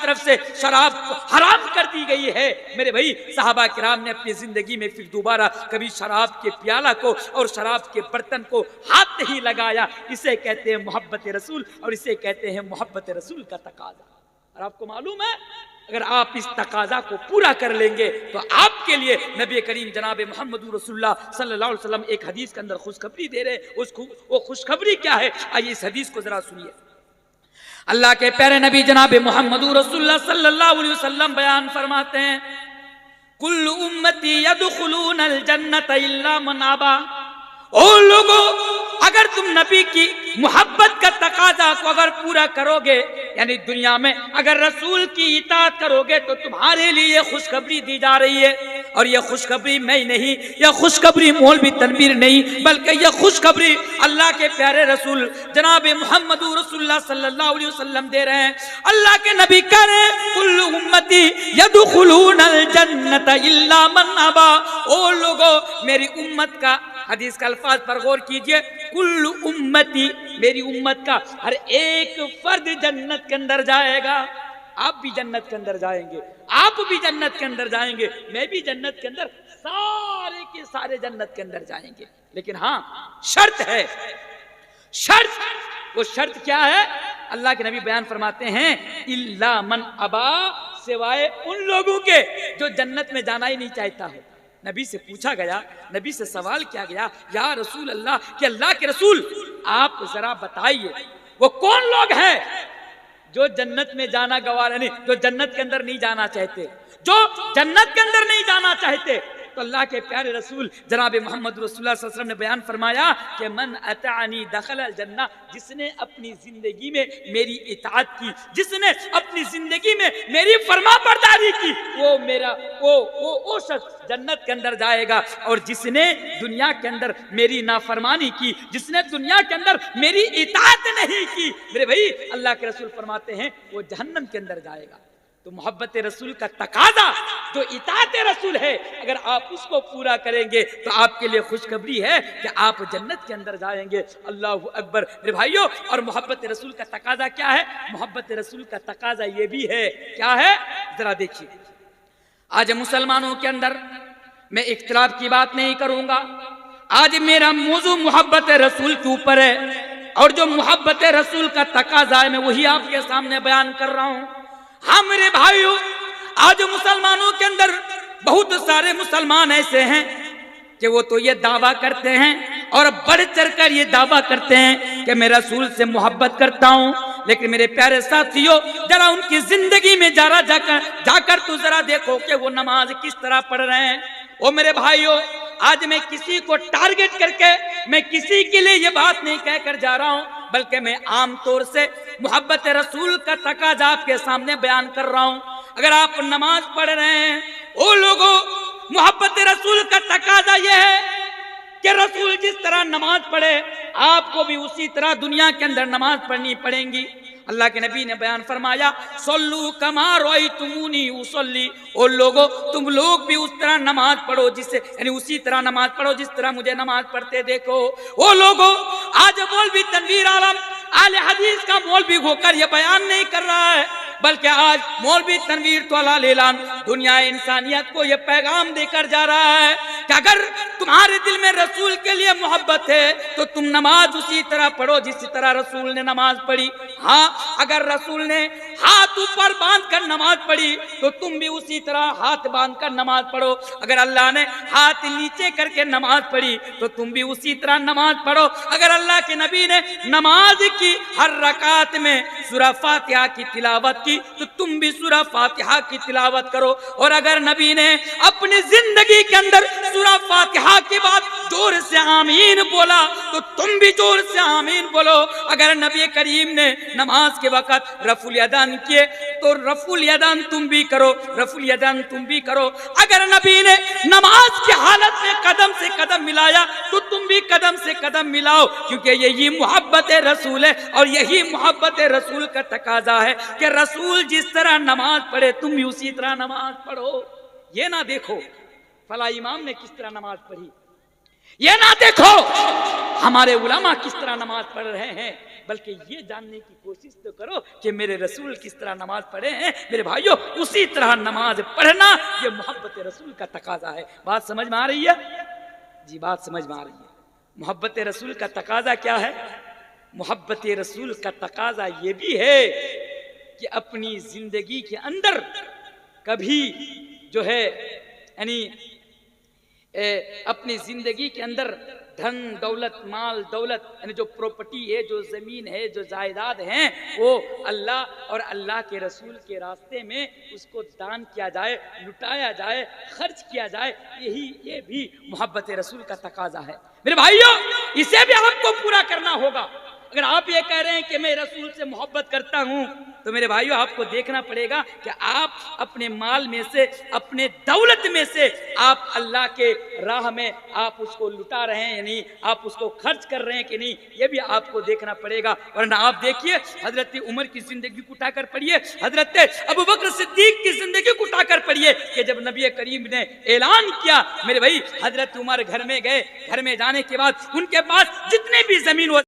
طرف سے شراب حرام کر دی گئی ہے۔ میرے بھائی صحابہ کرام نے اپنی زندگی میں پھر دوبارہ کبھی شراب کے پیالہ کو اور شراب کے برتن کو ہاتھ نہیں لگایا۔ اسے کہتے ہیں محبت رسول، اور اسے کہتے ہیں محبت رسول کا تقاضا۔ اور آپ کو معلوم ہے اگر آپ اس تقاضا کو پورا کر لیں گے تو آپ کے لیے نبی کریم جناب محمد رسول اللہ صلی اللہ علیہ وسلم ایک حدیث کے اندر خوشخبری دے رہے ہیں۔ وہ خوشخبری کیا ہے؟ آئیے اس حدیث کو ذرا سنیے۔ اللہ کے پیارے نبی جناب محمد رسول اللہ صلی اللہ علیہ وسلم بیان فرماتے ہیں کل امتی یدخلون الجنت الا من ابا۔ او لوگو اگر تم نبی کی محبت کا تقاضا کو اگر پورا کرو گے، یعنی دنیا میں اگر رسول کی اطاعت کرو گے تو تمہارے لیے یہ خوشخبری دی جا رہی ہے۔ اور یہ خوشخبری میں نہیں، یہ خوشخبری مولوی تنویر نہیں، بلکہ یہ خوشخبری اللہ کے پیارے رسول جناب محمد رسول اللہ صلی اللہ علیہ وسلم دے رہے ہیں۔ اللہ کے نبی کہہ رہے ہیں کل امتی یدخلون الجنت الا من ابا۔ او لوگو میری امت کا، حدیث کا الفاظ پر غور کیجئے، کل امتی میری امت کا ہر ایک فرد جنت کے اندر جائے گا۔ آپ بھی جنت کے اندر جائیں گے، آپ بھی جنت کے اندر جائیں گے، میں بھی جنت کے اندر، سارے کے سارے جنت کے اندر جائیں گے۔ لیکن ہاں شرط ہے، شرط، وہ شرط کیا ہے؟ اللہ کے نبی بیان فرماتے ہیں الا من ابا، سوائے ان لوگوں کے جو جنت میں جانا ہی نہیں چاہتا ہے۔ نبی سے پوچھا گیا، نبی سے سوال کیا گیا، یا رسول اللہ، کہ اللہ کے رسول آپ ذرا بتائیے وہ کون لوگ ہیں جو جنت میں جانا گوارا نہیں، جو جنت کے اندر نہیں جانا چاہتے، جو جنت کے اندر نہیں جانا چاہتے؟ تو اللہ کے پیارے رسول جناب محمد رسول اللہ صلی اللہ علیہ وسلم نے بیان فرمایا کہ من اطاعنی دخل الجنہ، جس نے اپنی زندگی میں میری اطاعت کی، جس نے اپنی زندگی میں میری فرما برداری کی، وہ شخص جنت کے اندر جائے گا۔ اور جس نے دنیا کے اندر میری نافرمانی کی، جس نے دنیا کے اندر میری اطاعت نہیں کی، میرے بھائی اللہ کے رسول فرماتے ہیں وہ جہنم کے اندر جائے گا۔ تو محبت رسول کا تقاضا جو اطاعت رسول ہے، اگر آپ اس کو پورا کریں گے تو آپ کے لیے خوشخبری ہے کہ آپ جنت کے اندر جائیں گے۔ اللہ اکبر۔ میرے بھائیوں، اور محبت رسول کا تقاضا کیا ہے؟ محبت رسول کا تقاضا یہ بھی ہے، کیا ہے؟ ذرا دیکھیے، آج مسلمانوں کے اندر میں اختلاف کی بات نہیں کروں گا، آج میرا موضوع محبت رسول کے اوپر ہے، اور جو محبت رسول کا تقاضا ہے میں وہی آپ کے سامنے بیان کر رہا ہوں۔ ہاں میرے بھائیوں، آج مسلمانوں کے اندر بہت سارے مسلمان ایسے ہیں کہ وہ تو یہ دعویٰ کرتے ہیں اور بڑھ چڑھ کر یہ دعویٰ کرتے ہیں کہ میں رسول سے محبت کرتا ہوں، لیکن میرے پیارے ساتھیوں ذرا ان کی زندگی میں جا کر تو ذرا دیکھو کہ وہ نماز کس طرح پڑھ رہے ہیں۔ او میرے بھائیوں، آج میں کسی کو ٹارگٹ کر کے میں کسی کے لیے یہ بات نہیں کہہ کر جا رہا ہوں، بلکہ میں عام طور سے محبت رسول کا تقاضا آپ کے سامنے بیان کر رہا ہوں۔ اگر آپ نماز پڑھ رہے ہیں، او لوگوں، محبت رسول کا تقاضا یہ ہے کہ رسول جس طرح نماز پڑھے آپ کو بھی اسی طرح دنیا کے اندر نماز پڑھنی پڑیں گی۔ اللہ کے نبی نے بیان فرمایا صلو کما رأیتمونی اصلی، او لوگو تم لوگ بھی اس طرح نماز پڑھو یعنی اسی طرح نماز پڑھو جس طرح مجھے نماز پڑھتے دیکھو۔ او لوگو، آج مولوی تنویر عالم اہل حدیث کا مولوی ہو کر یہ بیان نہیں کر رہا ہے، بلکہ آج مولوی تنویر طلال اعلان دنیا انسانیت کو یہ پیغام دے کر جا رہا ہے کہ اگر تمہارے دل میں رسول کے لیے محبت ہے تو تم نماز اسی طرح پڑھو جس طرح رسول نے نماز پڑھی۔ ہاں، اگر رسول نے ہاتھ اوپر باندھ کر نماز پڑھی تو تم بھی اسی طرح ہاتھ باندھ کر نماز پڑھو۔ اگر اللہ نے ہاتھ نیچے کر کے نماز پڑھی تو تم بھی اسی طرح نماز پڑھو۔ اگر اللہ کے نبی نے نماز کی ہر رکعت میں سورہ فاتحہ کی تلاوت کی تو تم بھی سورہ فاتحہ کی تلاوت کرو۔ اور اگر نبی نے اپنی زندگی کے اندر سورہ فاتحہ کے بعد زور سے آمین بولا تو تم بھی زور سے آمین بولو۔ اگر نبی کریم نے نماز کے وقت رفع الیدین کیے تو رفع الیدین تم بھی کرو، رفع الیدین تم بھی کرو۔ اگر نبی نے نماز کی حالت میں قدم سے قدم ملایا تو تم بھی قدم سے قدم ملاؤ، کیونکہ یہی محبت رسول ہے اور یہی محبت رسول کا تقاضا ہے کہ رسول جس طرح نماز پڑھے تم بھی اسی طرح نماز پڑھو۔ یہ نہ دیکھو فلاں امام نے کس طرح نماز پڑھی، یہ نہ دیکھو ہمارے علماء کس طرح نماز پڑھ رہے ہیں، بلکہ یہ جاننے کی کوشش تو کرو کہ میرے رسول کس طرح نماز پڑھے ہیں۔ میرے بھائیوں اسی طرح نماز پڑھنا یہ محبت رسول کا تقاضا ہے۔ بات سمجھ میں آ رہی ہے؟ جی بات سمجھ میں آ رہی ہے۔ محبت رسول کا تقاضا کیا ہے؟ محبت رسول کا تقاضا یہ بھی ہے کہ اپنی زندگی کے اندر کبھی جو ہے یعنی اپنی زندگی کے اندر دھن دولت مال دولت یعنی جو پراپرٹی ہے، جو زمین ہے، جو جائیداد ہیں، وہ اللہ اور اللہ کے رسول کے راستے میں اس کو دان کیا جائے، لٹایا جائے، خرچ کیا جائے۔ یہ بھی محبت رسول کا تقاضا ہے۔ میرے بھائیوں اسے بھی آپ کو پورا کرنا ہوگا۔ اگر آپ یہ کہہ رہے ہیں کہ میں رسول سے محبت کرتا ہوں تو میرے بھائیوں آپ کو دیکھنا پڑے گا کہ آپ اپنے مال میں سے، اپنے دولت میں سے آپ اللہ کے راہ میں آپ اس کو لٹا رہے ہیں، یعنی آپ اس کو خرچ کر رہے ہیں کہ نہیں، یہ بھی آپ کو دیکھنا پڑے گا۔ ورنہ آپ دیکھیے حضرت عمر کی زندگی کو اٹھا کر پڑھیے، حضرت ابوبکر صدیق کی زندگی کو اٹھا کر پڑھیے کہ جب نبی کریم نے اعلان کیا، میرے بھائی حضرت عمر گھر میں گئے، گھر میں جانے کے بعد ان کے پاس جتنے بھی زمین